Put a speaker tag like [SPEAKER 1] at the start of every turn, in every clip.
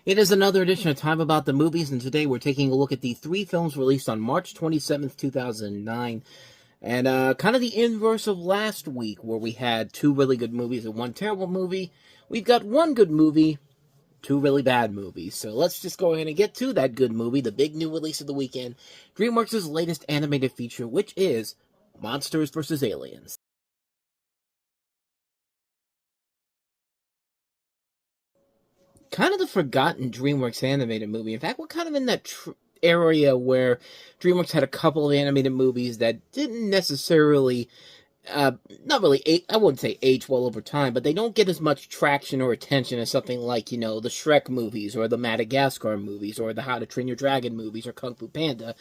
[SPEAKER 1] It is another edition of Time About the Movies, and today we're taking a look at the three films released on March 27th, 2009. And kind of the inverse of last week, where we had two really good movies and one terrible movie. We've got one good movie, two really bad movies. So let's just go ahead and get to that good movie, the big new release of the weekend, DreamWorks' latest animated feature, which is Monsters vs. Aliens. Kind of the forgotten DreamWorks animated movie. In fact, we're kind of in that area where DreamWorks had a couple of animated movies that didn't necessarily uh, not really, I wouldn't say age well over time, but they don't get as much traction or attention as something like, the Shrek movies, or the Madagascar movies, or the How to Train Your Dragon movies, or Kung Fu Panda,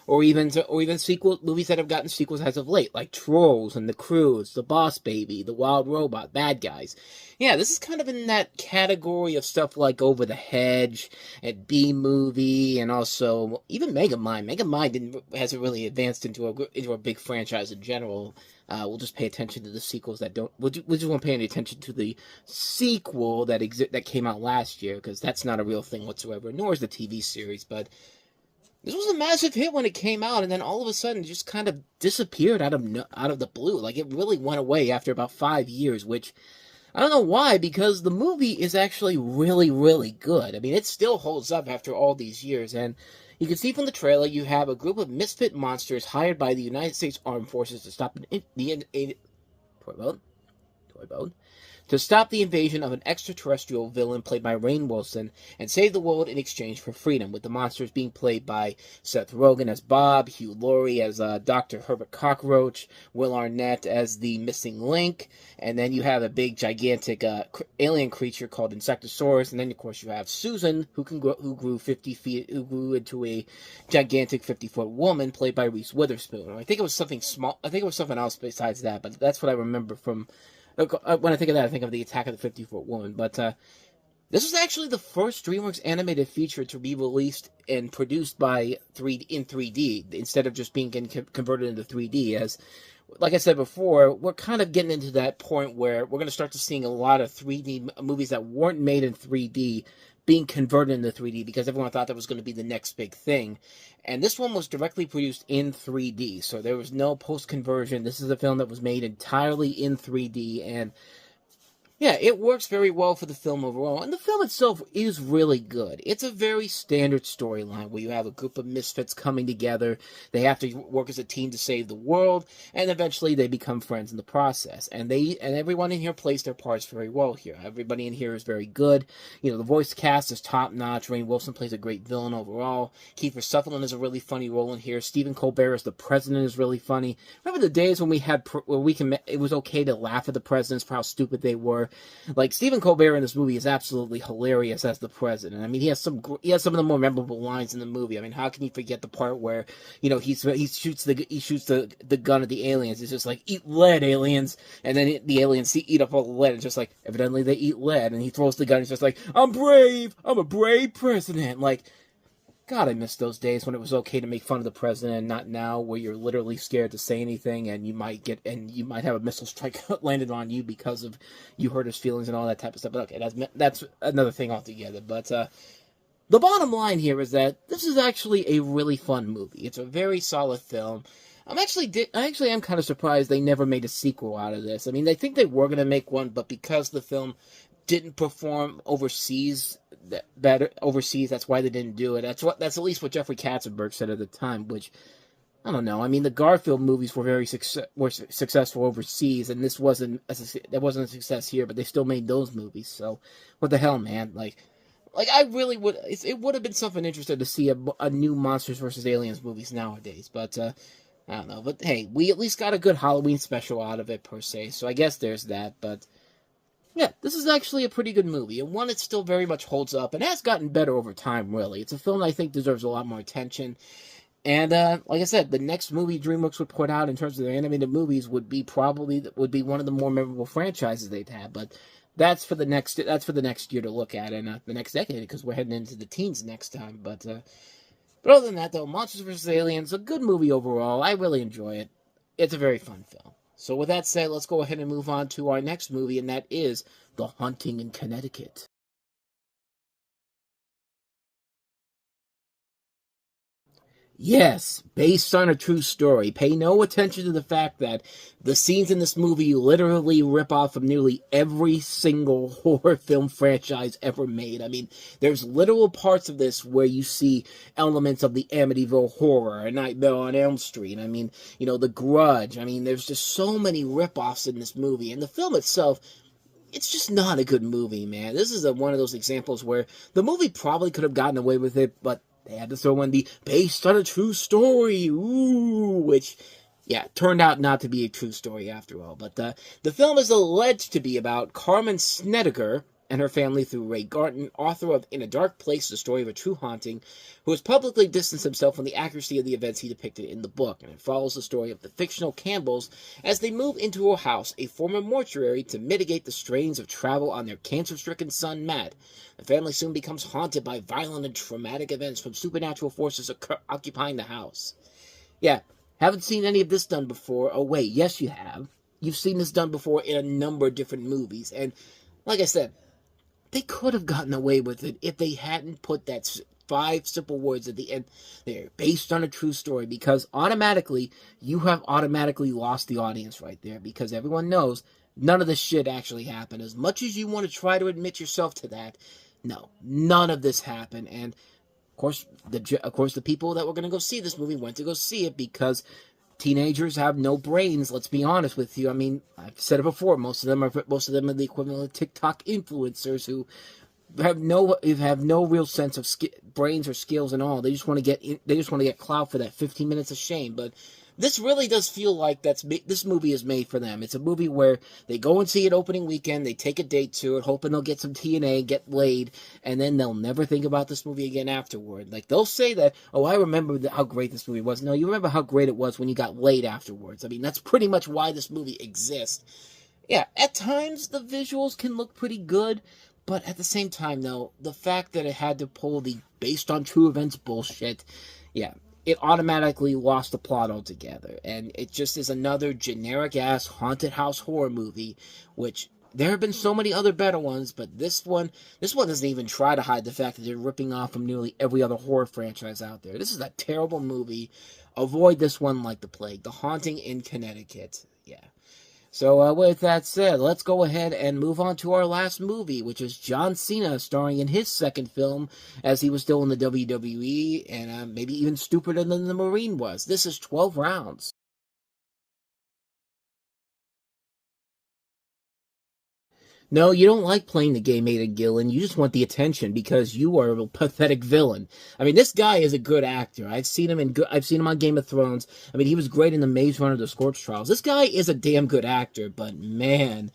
[SPEAKER 1] or even sequel movies that have gotten sequels as of late, like Trolls and The Croods, The Boss Baby, The Wild Robot, Bad Guys. Yeah, this is kind of in that category of stuff like Over the Hedge, and B-Movie, and also even Megamind. Megamind hasn't really advanced into a big franchise in general. We'll just pay attention to the sequels that don't. We just won't pay any attention to the sequel that came out last year, because that's not a real thing whatsoever. Nor is the TV series. But this was a massive hit when it came out, and then all of a sudden, it just kind of disappeared out of the blue. Like, it really went away after about 5 years, which I don't know why, because the movie is actually really, really good. I mean, it still holds up after all these years, and you can see from the trailer you have a group of misfit monsters hired by the United States Armed Forces to stop toy boat, to stop the invasion of an extraterrestrial villain played by Rainn Wilson and save the world in exchange for freedom, with the monsters being played by Seth Rogen as Bob, Hugh Laurie as Dr. Herbert Cockroach, Will Arnett as the Missing Link, and then you have a big, gigantic alien creature called Insectosaurus, and then, of course, you have Susan, who grew 50 feet, who grew into a gigantic 50-foot woman played by Reese Witherspoon. I think it was something small. I think it was something else besides that, but that's what I remember from. When I think of that, I think of the Attack of the 50-Foot Woman. But this was actually the first DreamWorks animated feature to be released and produced in 3D, instead of just being converted into 3D. As, like I said before, we're kind of getting into that point where we're going to start to seeing a lot of 3D movies that weren't made in 3D being converted into 3D, because everyone thought that was going to be the next big thing. And this one was directly produced in 3D, so there was no post-conversion. This is a film that was made entirely in 3D, and yeah, it works very well for the film overall, and the film itself is really good. It's a very standard storyline where you have a group of misfits coming together, they have to work as a team to save the world, and eventually they become friends in the process. And everyone in here plays their parts very well here. Everybody in here is very good. The voice cast is top-notch. Rainn Wilson plays a great villain overall. Kiefer Sutherland is a really funny role in here. Stephen Colbert as the president is really funny. Remember the days when it was okay to laugh at the presidents for how stupid they were? Like, Stephen Colbert in this movie is absolutely hilarious as the president. I mean, he has some of the more memorable lines in the movie. I mean, how can you forget the part where, he shoots the gun at the aliens? It's just like, eat lead, aliens, and then the aliens eat up all the lead. It's just like, evidently they eat lead, and he throws the gun. And it's just like, I'm brave. I'm a brave president. Like, God, I miss those days when it was okay to make fun of the president, and not now, where you're literally scared to say anything, and you might have a missile strike landed on you because of you hurt his feelings and all that type of stuff. But okay, that's another thing altogether. But the bottom line here is that this is actually a really fun movie. It's a very solid film. I actually am kind of surprised they never made a sequel out of this. I mean, I think they were going to make one, but because the film didn't perform overseas that's why they didn't do it. That's at least what Jeffrey Katzenberg said at the time, which, I don't know. I mean, the Garfield movies were very successful overseas, and that wasn't a success here, but they still made those movies. So what the hell, man? Like I really would. It would have been something interesting to see a new Monsters vs. Aliens movies nowadays, but I don't know. But hey, we at least got a good Halloween special out of it, per se. So I guess there's that. But yeah, this is actually a pretty good movie, and one that still very much holds up, and has gotten better over time, really. It's a film that I think deserves a lot more attention, and like I said, the next movie DreamWorks would put out in terms of their animated movies would be one of the more memorable franchises they've had, but that's for the next year to look at, and the next decade, because we're heading into the teens next time, but other than that, though, Monsters vs. Aliens, a good movie overall. I really enjoy it. It's a very fun film. So with that said, let's go ahead and move on to our next movie, and that is The Haunting in Connecticut. Yes, based on a true story. Pay no attention to the fact that the scenes in this movie literally rip off from nearly every single horror film franchise ever made. I mean, there's literal parts of this where you see elements of the Amityville Horror, A Nightmare on Elm Street. I mean, The Grudge. I mean, there's just so many rip-offs in this movie. And the film itself, it's just not a good movie, man. This is one of those examples where the movie probably could have gotten away with it, but they had to throw in the based on a true story, which, yeah, turned out not to be a true story after all. But the film is alleged to be about Carmen Snedeker and her family through Ray Garton, author of In a Dark Place, the story of a true haunting, who has publicly distanced himself from the accuracy of the events he depicted in the book. And it follows the story of the fictional Campbells as they move into a house, a former mortuary, to mitigate the strains of travel on their cancer-stricken son, Matt. The family soon becomes haunted by violent and traumatic events from supernatural forces occupying the house. Yeah, haven't seen any of this done before. Oh, wait, yes you have. You've seen this done before in a number of different movies. And, like I said, they could have gotten away with it if they hadn't put that 5 simple words at the end there, based on a true story, because automatically, you have automatically lost the audience right there, because everyone knows none of this shit actually happened. As much as you want to try to admit yourself to that, no, none of this happened. And, of course, the people that were going to go see this movie went to go see it because teenagers have no brains. Let's be honest with you. I mean, I've said it before. Most of them are the equivalent of TikTok influencers who have no real sense of brains or skills and all. They just want to get clout for that 15 minutes of shame. But this really does feel like this movie is made for them. It's a movie where they go and see it opening weekend, they take a date to it, hoping they'll get some TNA, get laid, and then they'll never think about this movie again afterward. Like, they'll say that, oh, I remember how great this movie was. No, you remember how great it was when you got laid afterwards. I mean, that's pretty much why this movie exists. Yeah, at times the visuals can look pretty good, but at the same time, though, the fact that it had to pull the based on true events bullshit, yeah, it automatically lost the plot altogether. And it just is another generic-ass haunted house horror movie, which there have been so many other better ones, but this one doesn't even try to hide the fact that they're ripping off from nearly every other horror franchise out there. This is a terrible movie. Avoid this one like the plague. The Haunting in Connecticut. Yeah. So, with that said, let's go ahead and move on to our last movie, which is John Cena starring in his second film as he was still in the WWE, and maybe even stupider than the Marine was. This is 12 Rounds. No, you don't like playing the game, Aidan Gillen. You just want the attention because you are a pathetic villain. I mean, this guy is a good actor. I've seen him on Game of Thrones. I mean, he was great in the Maze Runner, The Scorch Trials. This guy is a damn good actor, but man,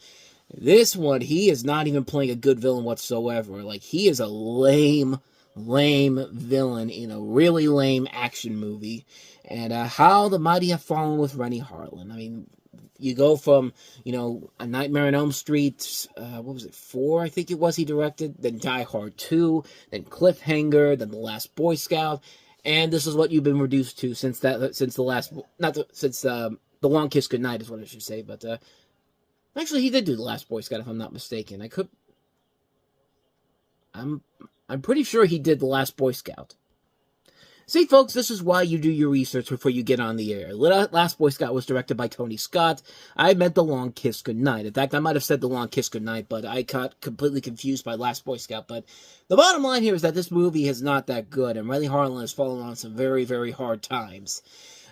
[SPEAKER 1] this one, he is not even playing a good villain whatsoever. Like, he is a lame villain in a really lame action movie. And how the mighty have fallen with Rennie Harlan. I mean, you go from, A Nightmare on Elm Street, what was it, 4, I think it was, he directed, then Die Hard 2, then Cliffhanger, then The Last Boy Scout, and this is what you've been reduced to since The Long Kiss Goodnight is what I should say, but, actually, he did do The Last Boy Scout, if I'm not mistaken. I'm pretty sure he did The Last Boy Scout. See, folks, this is why you do your research before you get on the air. Last Boy Scout was directed by Tony Scott. I meant The Long Kiss Goodnight. In fact, I might have said The Long Kiss Goodnight, but I got completely confused by Last Boy Scout. But the bottom line here is that this movie is not that good, and Rennie Harlan has fallen on some very, very hard times.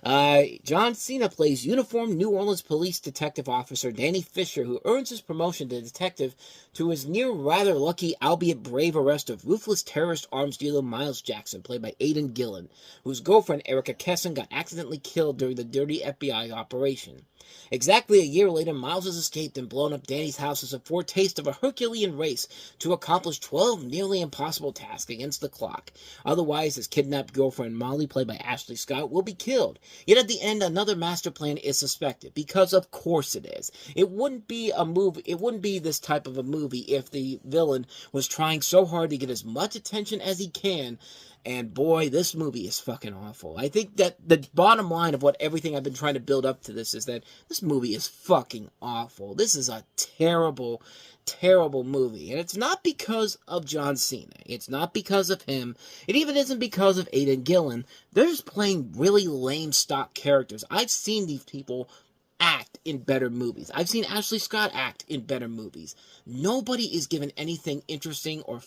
[SPEAKER 1] John Cena plays uniformed New Orleans police detective officer Danny Fisher, who earns his promotion to detective to his near rather lucky, albeit brave arrest of ruthless terrorist arms dealer Miles Jackson, played by Aidan Gillen, whose girlfriend Erica Kessin got accidentally killed during the dirty FBI operation. Exactly a year later, Miles has escaped and blown up Danny's house as a foretaste of a Herculean race to accomplish 12 nearly impossible tasks against the clock. Otherwise, his kidnapped girlfriend Molly, played by Ashley Scott, will be killed. Yet at the end, another master plan is suspected, because of course it is. It wouldn't be this type of a movie if the villain was trying so hard to get as much attention as he can And boy, this movie is fucking awful. I think that the bottom line of what everything I've been trying to build up to this is that this movie is fucking awful. This is a terrible, terrible movie. And it's not because of John Cena. It's not because of him. It even isn't because of Aidan Gillen. They're just playing really lame stock characters. I've seen these people act in better movies. I've seen Ashley Scott act in better movies. Nobody is given anything interesting or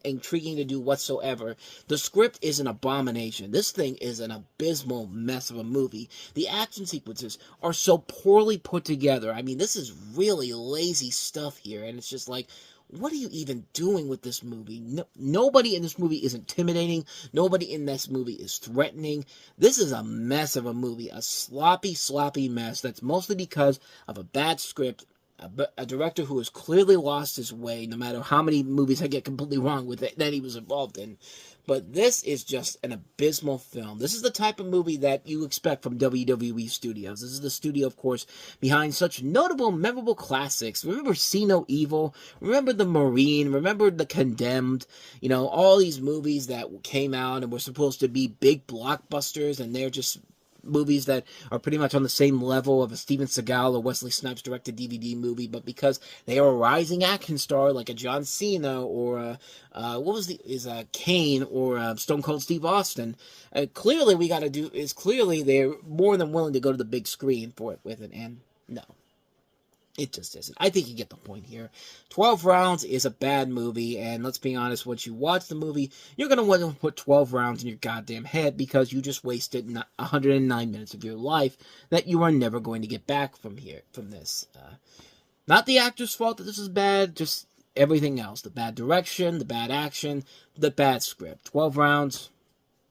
[SPEAKER 1] intriguing to do whatsoever. The script is an abomination. This thing is an abysmal mess of a movie. The action sequences are so poorly put together. I mean, this is really lazy stuff here, and it's just like, what are you even doing with this movie? Nobody in this movie is intimidating. Nobody in this movie is threatening. This is a mess of a movie. A sloppy, sloppy mess that's mostly because of a bad script, a director who has clearly lost his way, no matter how many movies I get completely wrong with it that he was involved in. But this is just an abysmal film. This is the type of movie that you expect from WWE Studios. This is the studio, of course, behind such notable, memorable classics. Remember See No Evil? Remember The Marine? Remember The Condemned? You know, all these movies that came out and were supposed to be big blockbusters, and they're just movies that are pretty much on the same level of a Steven Seagal or Wesley Snipes directed DVD movie, but because they are a rising action star like a John Cena or Kane or Stone Cold Steve Austin, clearly they're more than willing to go to the big screen for it with it, and no. It just isn't. I think you get the point here. 12 Rounds is a bad movie, and let's be honest, once you watch the movie, you're going to want to put 12 rounds in your goddamn head because you just wasted 109 minutes of your life that you are never going to get back from this. Not the actor's fault that this is bad, just everything else. The bad direction, the bad action, the bad script. 12 Rounds,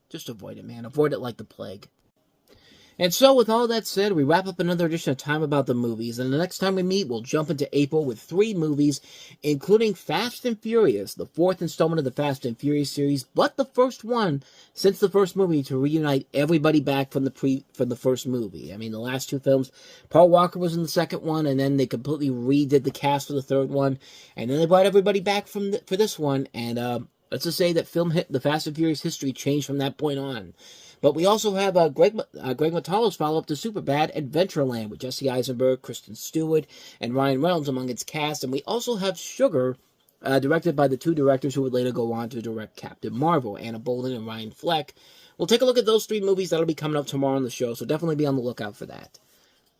[SPEAKER 1] just avoid it, man. Avoid it like the plague. And so, with all that said, we wrap up another edition of Time About the Movies, and the next time we meet, we'll jump into April with 3 movies, including Fast and Furious, the 4th installment of the Fast and Furious series, but the first one since the first movie to reunite everybody back from the first movie. I mean, the last 2 films, Paul Walker was in the second one, and then they completely redid the cast for the third one, and then they brought everybody back for this one, and let's just say that the Fast and Furious history changed from that point on. But we also have Greg Matalo's follow-up to Superbad, Adventureland, with Jesse Eisenberg, Kristen Stewart, and Ryan Reynolds among its cast. And we also have Sugar, directed by the 2 directors who would later go on to direct Captain Marvel, Anna Bolen and Ryan Fleck. We'll take a look at those 3 movies. That'll be coming up tomorrow on the show, so definitely be on the lookout for that.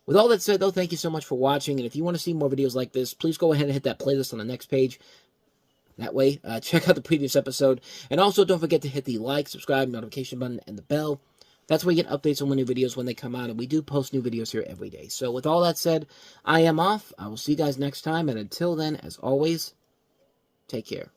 [SPEAKER 1] With all that said, though, thank you so much for watching. And if you want to see more videos like this, please go ahead and hit that playlist on the next page. That way, check out the previous episode. And also, don't forget to hit the like, subscribe, notification button, and the bell. That's where you get updates on new videos when they come out. And we do post new videos here every day. So with all that said, I am off. I will see you guys next time. And until then, as always, take care.